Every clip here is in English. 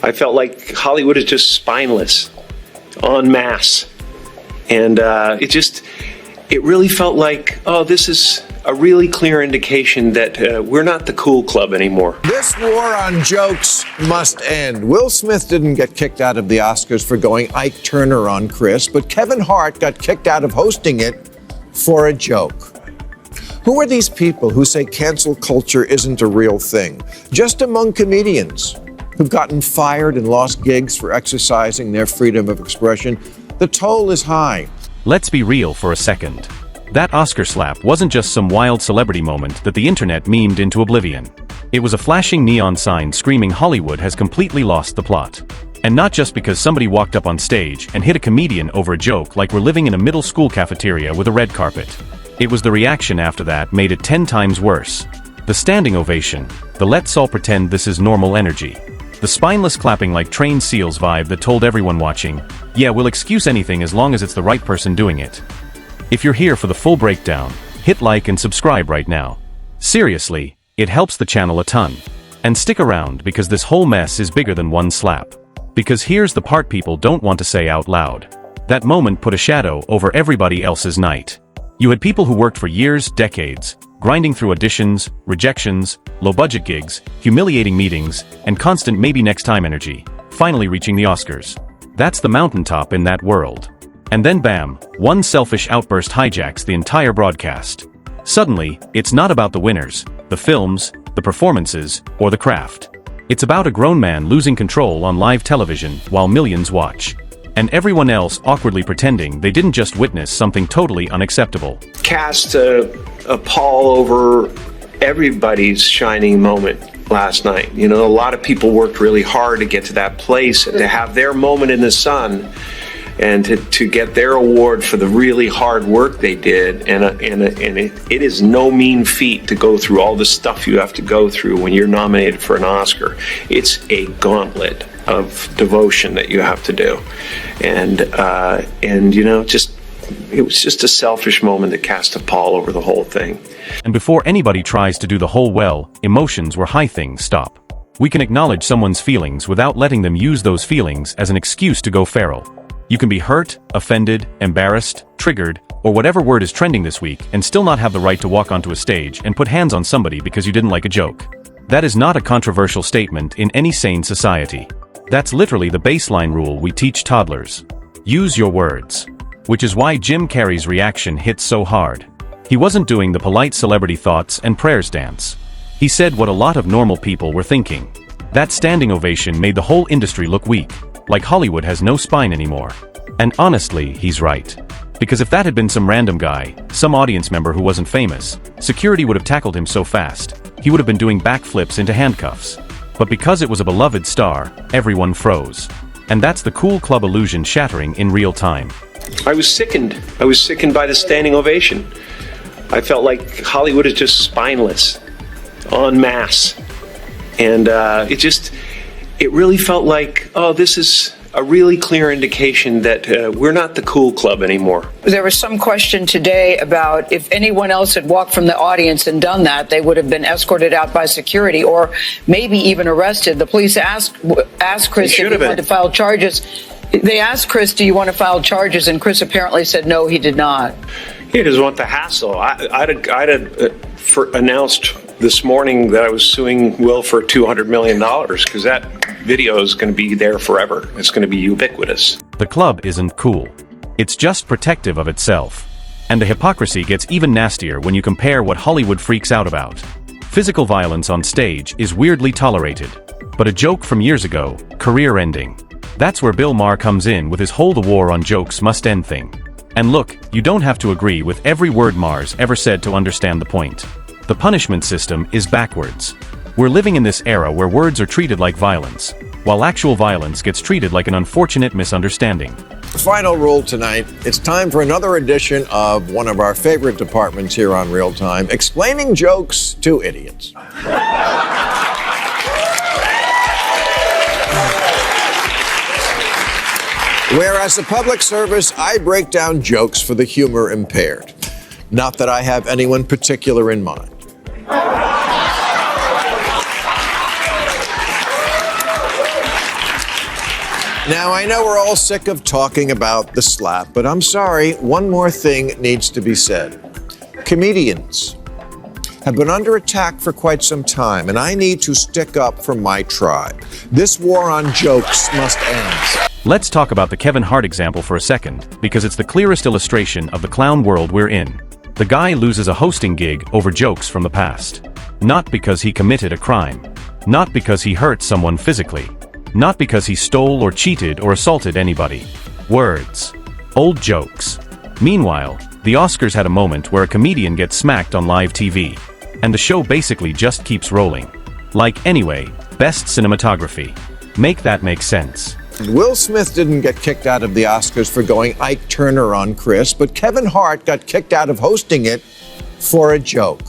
I felt like Hollywood is just spineless, en masse. And it really felt like, oh, this is a really clear indication that we're not the cool club anymore. This war on jokes must end. Will Smith didn't get kicked out of the Oscars for going Ike Turner on Chris, but Kevin Hart got kicked out of hosting it for a joke. Who are these people who say cancel culture isn't a real thing? Just among comedians who've gotten fired and lost gigs for exercising their freedom of expression, the toll is high. Let's be real for a second. That Oscar slap wasn't just some wild celebrity moment that the internet memed into oblivion. It was a flashing neon sign screaming Hollywood has completely lost the plot. And not just because somebody walked up on stage and hit a comedian over a joke like we're living in a middle school cafeteria with a red carpet. It was the reaction after that made it 10 times worse. The standing ovation, the let's all pretend this is normal energy. The spineless clapping like trained seals vibe that told everyone watching, yeah, we'll excuse anything as long as it's the right person doing it. If you're here for the full breakdown, hit like and subscribe right now. Seriously, it helps the channel a ton. And stick around because this whole mess is bigger than one slap. Because here's the part people don't want to say out loud. That moment put a shadow over everybody else's night. You had people who worked for years, decades, grinding through auditions, rejections, low-budget gigs, humiliating meetings, and constant maybe next time energy, finally reaching the Oscars. That's the mountaintop in that world. And then bam, one selfish outburst hijacks the entire broadcast. Suddenly, it's not about the winners, the films, the performances, or the craft. It's about a grown man losing control on live television while millions watch. And everyone else awkwardly pretending they didn't just witness something totally unacceptable. Cast a pall over everybody's shining moment last night. You know, a lot of people worked really hard to get to that place and to have their moment in the sun and to get their award for the really hard work they did. And it is no mean feat to go through all the stuff you have to go through when you're nominated for an Oscar. It's a gauntlet of devotion that you have to do. And you know, it was just a selfish moment that cast a pall over the whole thing. And before anybody tries to do the whole well, emotions were high things stop. We can acknowledge someone's feelings without letting them use those feelings as an excuse to go feral. You can be hurt, offended, embarrassed, triggered, or whatever word is trending this week and still not have the right to walk onto a stage and put hands on somebody because you didn't like a joke. That is not a controversial statement in any sane society. That's literally the baseline rule we teach toddlers. Use your words. Which is why Jim Carrey's reaction hit so hard. He wasn't doing the polite celebrity thoughts and prayers dance. He said what a lot of normal people were thinking. That standing ovation made the whole industry look weak, like Hollywood has no spine anymore. And honestly, he's right. Because if that had been some random guy, some audience member who wasn't famous, security would have tackled him so fast, he would have been doing backflips into handcuffs. But because it was a beloved star, everyone froze. And that's the cool club illusion shattering in real time. I was sickened. I was sickened by the standing ovation. I felt like Hollywood is just spineless, en masse. And it really felt like, oh, this is a really clear indication that we're not the cool club anymore. There was some question today about if anyone else had walked from the audience and done that, they would have been escorted out by security or maybe even arrested. The police asked Chris if he wanted to file charges. They asked Chris, do you want to file charges? And Chris apparently said no, he did not. He doesn't want the hassle. I'd announced this morning that I was suing Will for $200 million because that video is going to be there forever. It's going to be ubiquitous. The club isn't cool. It's just protective of itself. And the hypocrisy gets even nastier when you compare what Hollywood freaks out about. Physical violence on stage is weirdly tolerated. But a joke from years ago, career-ending. That's where Bill Maher comes in with his whole the war on jokes must end thing. And look, you don't have to agree with every word Maher's ever said to understand the point. The punishment system is backwards. We're living in this era where words are treated like violence, while actual violence gets treated like an unfortunate misunderstanding. Final rule tonight, it's time for another edition of one of our favorite departments here on Real Time, explaining jokes to idiots. Where as a public service, I break down jokes for the humor impaired. Not that I have anyone particular in mind. Now, I know we're all sick of talking about the slap, but I'm sorry, one more thing needs to be said. Comedians have been under attack for quite some time, and I need to stick up for my tribe. This war on jokes must end. Let's talk about the Kevin Hart example for a second, because it's the clearest illustration of the clown world we're in. The guy loses a hosting gig over jokes from the past. Not because he committed a crime. Not because he hurt someone physically. Not because he stole or cheated or assaulted anybody. Words. Old jokes. Meanwhile, the Oscars had a moment where a comedian gets smacked on live TV. And the show basically just keeps rolling. Like, anyway, best cinematography. Make that make sense. Will Smith didn't get kicked out of the Oscars for going Ike Turner on Chris, but Kevin Hart got kicked out of hosting it for a joke.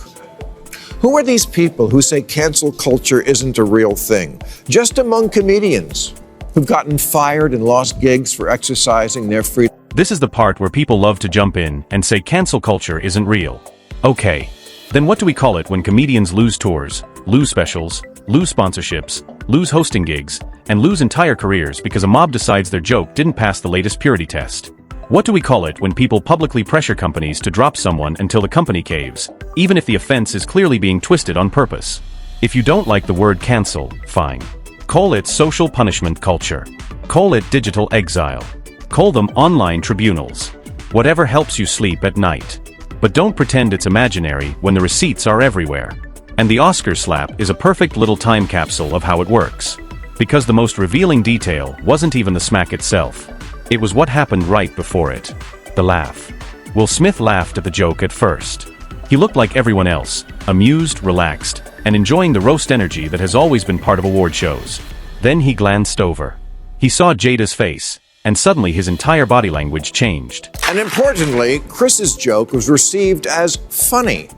Who are these people who say cancel culture isn't a real thing? Just among comedians who've gotten fired and lost gigs for exercising their freedom. This is the part where people love to jump in and say cancel culture isn't real. Okay. Then what do we call it when comedians lose tours, lose specials, lose sponsorships, lose hosting gigs, and lose entire careers because a mob decides their joke didn't pass the latest purity test? What do we call it when people publicly pressure companies to drop someone until the company caves, even if the offense is clearly being twisted on purpose? If you don't like the word cancel, fine. Call it social punishment culture. Call it digital exile. Call them online tribunals. Whatever helps you sleep at night. But don't pretend it's imaginary when the receipts are everywhere. And the Oscar slap is a perfect little time capsule of how it works. Because the most revealing detail wasn't even the smack itself. It was what happened right before it. The laugh. Will Smith laughed at the joke at first. He looked like everyone else, amused, relaxed, and enjoying the roast energy that has always been part of award shows. Then he glanced over. He saw Jada's face, and suddenly his entire body language changed. And importantly, Chris's joke was received as funny.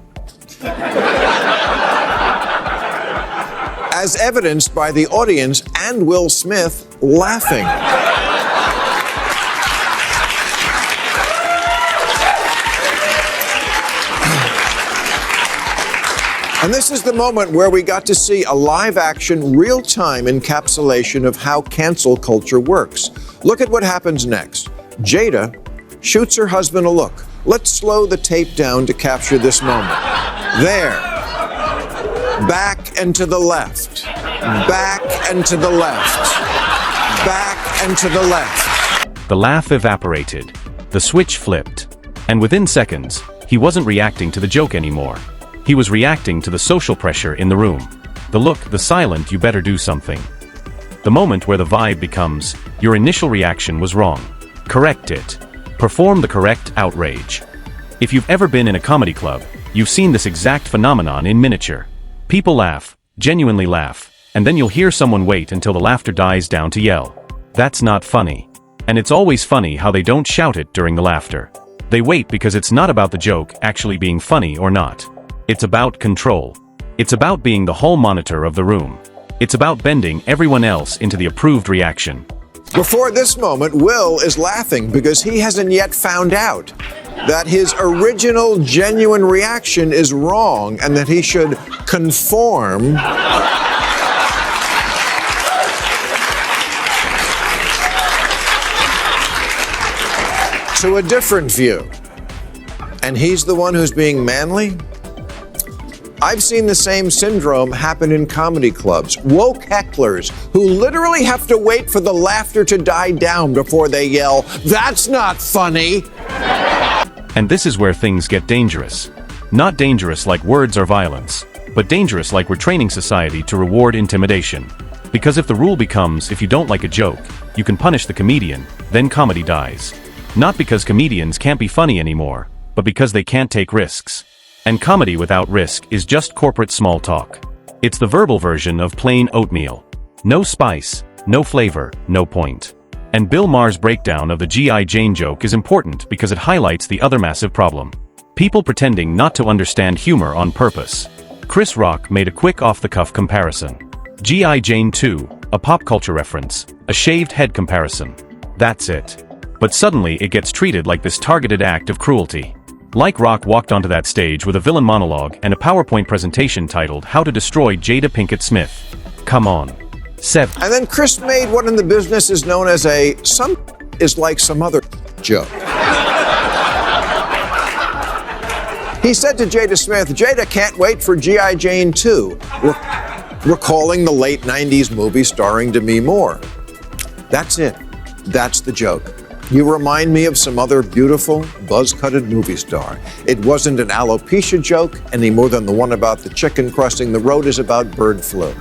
As evidenced by the audience and Will Smith laughing. And this is the moment where we got to see a live-action, real-time encapsulation of how cancel culture works. Look at what happens next. Jada shoots her husband a look. Let's slow the tape down to capture this moment. There. Back and to the left. Back and to the left. Back and to the left. The laugh evaporated. The switch flipped. And within seconds, he wasn't reacting to the joke anymore. He was reacting to the social pressure in the room. The look, the silent, you better do something. The moment where the vibe becomes, your initial reaction was wrong. Correct it. Perform the correct outrage. If you've ever been in a comedy club, you've seen this exact phenomenon in miniature. People laugh, genuinely laugh, and then you'll hear someone wait until the laughter dies down to yell. That's not funny. And it's always funny how they don't shout it during the laughter. They wait because it's not about the joke actually being funny or not. It's about control. It's about being the hall monitor of the room. It's about bending everyone else into the approved reaction. Before this moment, Will is laughing because he hasn't yet found out that his original genuine reaction is wrong and that he should conform to a different view. And he's the one who's being manly? I've seen the same syndrome happen in comedy clubs. Woke hecklers who literally have to wait for the laughter to die down before they yell, "That's not funny!" And this is where things get dangerous. Not dangerous like words or violence, but dangerous like we're training society to reward intimidation. Because if the rule becomes, if you don't like a joke, you can punish the comedian, then comedy dies. Not because comedians can't be funny anymore, but because they can't take risks. And comedy without risk is just corporate small talk. It's the verbal version of plain oatmeal. No spice, no flavor, no point. And Bill Maher's breakdown of the G.I. Jane joke is important because it highlights the other massive problem. People pretending not to understand humor on purpose. Chris Rock made a quick off-the-cuff comparison. G.I. Jane 2, a pop culture reference, a shaved head comparison. That's it. But suddenly it gets treated like this targeted act of cruelty. Like Rock walked onto that stage with a villain monologue and a PowerPoint presentation titled How to Destroy Jada Pinkett Smith. Come on. 7. And then Chris made what in the business is known as a some is like some other joke. He said to Jada Smith, "Jada can't wait for G.I. Jane 2, recalling the late 90s movie starring Demi Moore. That's it. That's the joke. You remind me of some other beautiful, buzz-cutted movie star. It wasn't an alopecia joke any more than the one about the chicken crossing the road is about bird flu."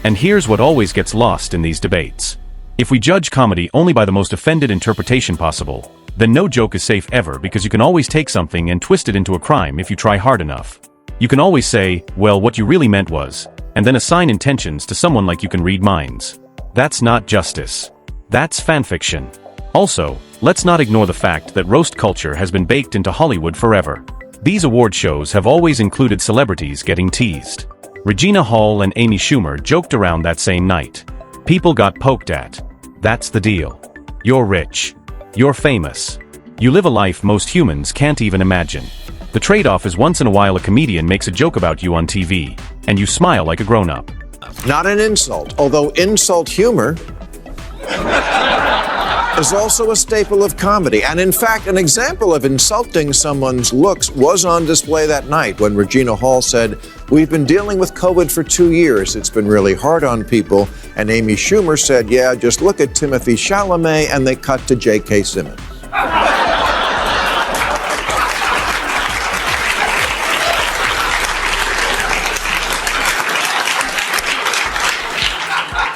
And here's what always gets lost in these debates. If we judge comedy only by the most offended interpretation possible, then no joke is safe ever, because you can always take something and twist it into a crime if you try hard enough. You can always say, well, what you really meant was, and then assign intentions to someone like you can read minds. That's not justice. That's fanfiction. Also, let's not ignore the fact that roast culture has been baked into Hollywood forever. These award shows have always included celebrities getting teased. Regina Hall and Amy Schumer joked around that same night. People got poked at. That's the deal. You're rich. You're famous. You live a life most humans can't even imagine. The trade-off is once in a while a comedian makes a joke about you on TV, and you smile like a grown-up. Not an insult, although insult humor is also a staple of comedy. And in fact, an example of insulting someone's looks was on display that night when Regina Hall said, "We've been dealing with COVID for 2 years. It's been really hard on people." And Amy Schumer said, "Yeah, just look at Timothée Chalamet," and they cut to J.K. Simmons.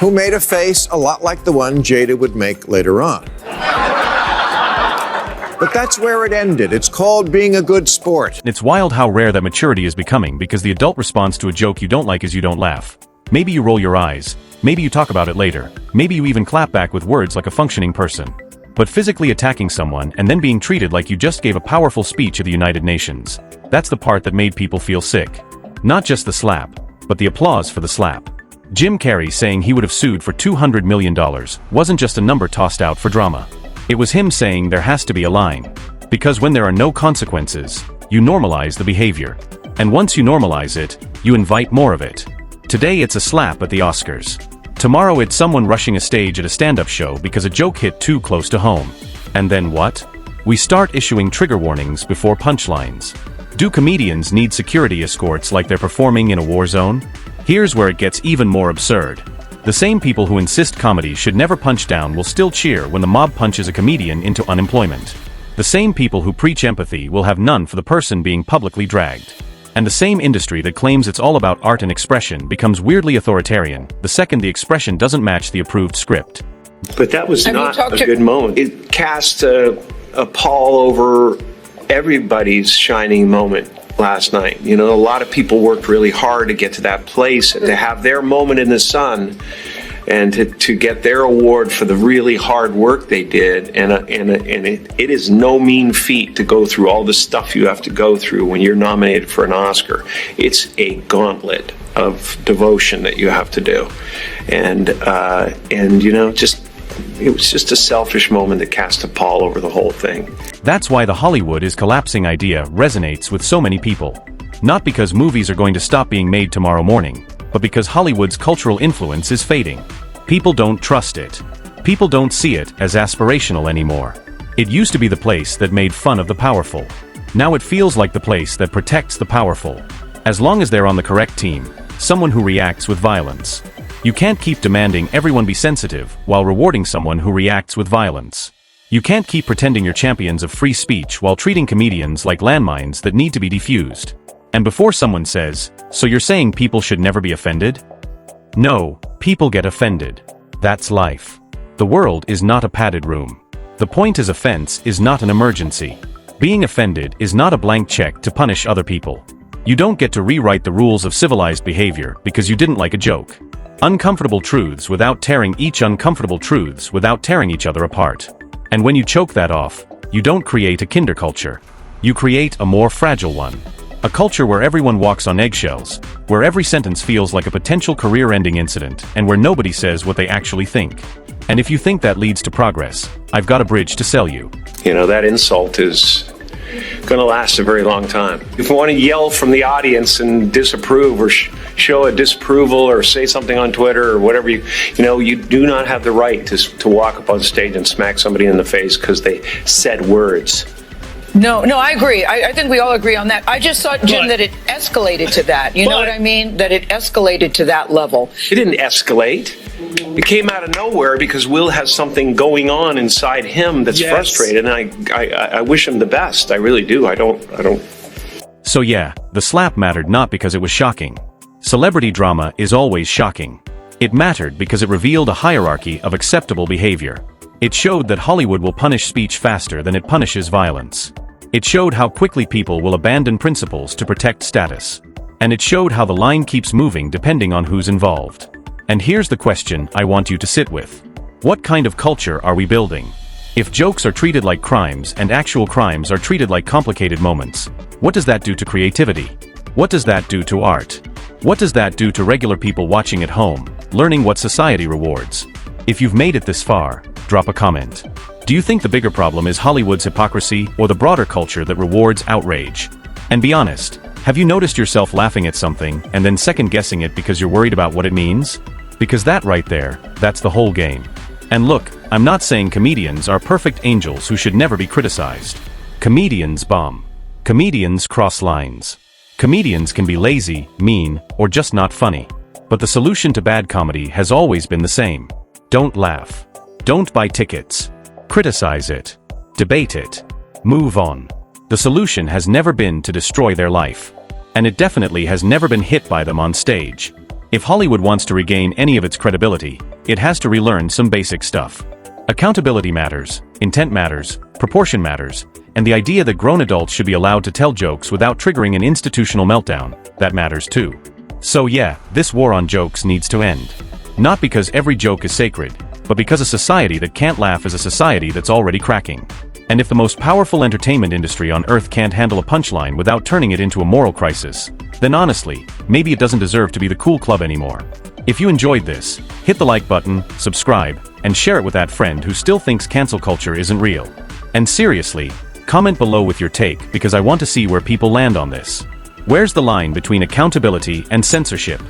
Who made a face a lot like the one Jada would make later on. But that's where it ended. It's called being a good sport. It's wild how rare that maturity is becoming, because the adult response to a joke you don't like is you don't laugh. Maybe you roll your eyes. Maybe you talk about it later. Maybe you even clap back with words like a functioning person. But physically attacking someone and then being treated like you just gave a powerful speech at the United Nations, that's the part that made people feel sick. Not just the slap, but the applause for the slap. Jim Carrey saying he would have sued for $200 million wasn't just a number tossed out for drama. It was him saying there has to be a line. Because when there are no consequences, you normalize the behavior. And once you normalize it, you invite more of it. Today it's a slap at the Oscars. Tomorrow it's someone rushing a stage at a stand-up show because a joke hit too close to home. And then what? We start issuing trigger warnings before punchlines. Do comedians need security escorts like they're performing in a war zone? Here's where it gets even more absurd. The same people who insist comedy should never punch down will still cheer when the mob punches a comedian into unemployment. The same people who preach empathy will have none for the person being publicly dragged. And the same industry that claims it's all about art and expression becomes weirdly authoritarian the second the expression doesn't match the approved script. But that was not a good moment. It cast a pall over everybody's shining moment last night. You know, a lot of people worked really hard to get to that place and to have their moment in the sun and to get their award for the really hard work they did. And it is no mean feat to go through all the stuff you have to go through when you're nominated for an Oscar. It's a gauntlet of devotion that you have to do. And you know, it was just a selfish moment that cast a pall over the whole thing. That's why the Hollywood is collapsing idea resonates with so many people. Not because movies are going to stop being made tomorrow morning, but because Hollywood's cultural influence is fading. People don't trust it. People don't see it as aspirational anymore. It used to be the place that made fun of the powerful. Now it feels like the place that protects the powerful. As long as they're on the correct team, someone who reacts with violence. You can't keep demanding everyone be sensitive while rewarding someone who reacts with violence. You can't keep pretending you're champions of free speech while treating comedians like landmines that need to be defused. And before someone says, "So you're saying people should never be offended?" No, people get offended. That's life. The world is not a padded room. The point is, offense is not an emergency. Being offended is not a blank check to punish other people. You don't get to rewrite the rules of civilized behavior because you didn't like a joke. Uncomfortable truths without tearing each other apart. And when you choke that off, you don't create a kinder culture. You create a more fragile one. A culture where everyone walks on eggshells, where every sentence feels like a potential career-ending incident, and where nobody says what they actually think. And if you think that leads to progress, I've got a bridge to sell you. You know, that insult is going to last a very long time. If you want to yell from the audience and disapprove or show a disapproval or say something on Twitter or whatever, you do not have the right to walk up on stage and smack somebody in the face because they said words. No, I agree. I think we all agree on that. I just thought, Jim, that it escalated to that. You know what I mean? That it escalated to that level. It didn't escalate. It came out of nowhere because Will has something going on inside him that's frustrated, and I wish him the best. I really do. I don't. So yeah, the slap mattered not because it was shocking. Celebrity drama is always shocking. It mattered because it revealed a hierarchy of acceptable behavior. It showed that Hollywood will punish speech faster than it punishes violence. It showed how quickly people will abandon principles to protect status. And it showed how the line keeps moving depending on who's involved. And here's the question I want you to sit with. What kind of culture are we building? If jokes are treated like crimes and actual crimes are treated like complicated moments, what does that do to creativity? What does that do to art? What does that do to regular people watching at home, learning what society rewards? If you've made it this far, drop a comment. Do you think the bigger problem is Hollywood's hypocrisy or the broader culture that rewards outrage? And be honest, have you noticed yourself laughing at something and then second-guessing it because you're worried about what it means? Because that right there, that's the whole game. And look, I'm not saying comedians are perfect angels who should never be criticized. Comedians bomb. Comedians cross lines. Comedians can be lazy, mean, or just not funny. But the solution to bad comedy has always been the same. Don't laugh. Don't buy tickets. Criticize it. Debate it. Move on. The solution has never been to destroy their life. And it definitely has never been hit by them on stage. If Hollywood wants to regain any of its credibility, it has to relearn some basic stuff. Accountability matters, intent matters, proportion matters, and the idea that grown adults should be allowed to tell jokes without triggering an institutional meltdown, that matters too. So yeah, this war on jokes needs to end. Not because every joke is sacred, but because a society that can't laugh is a society that's already cracking. And if the most powerful entertainment industry on earth can't handle a punchline without turning it into a moral crisis, then honestly, maybe it doesn't deserve to be the cool club anymore. If you enjoyed this, hit the like button, subscribe, and share it with that friend who still thinks cancel culture isn't real. And seriously, comment below with your take because I want to see where people land on this. Where's the line between accountability and censorship?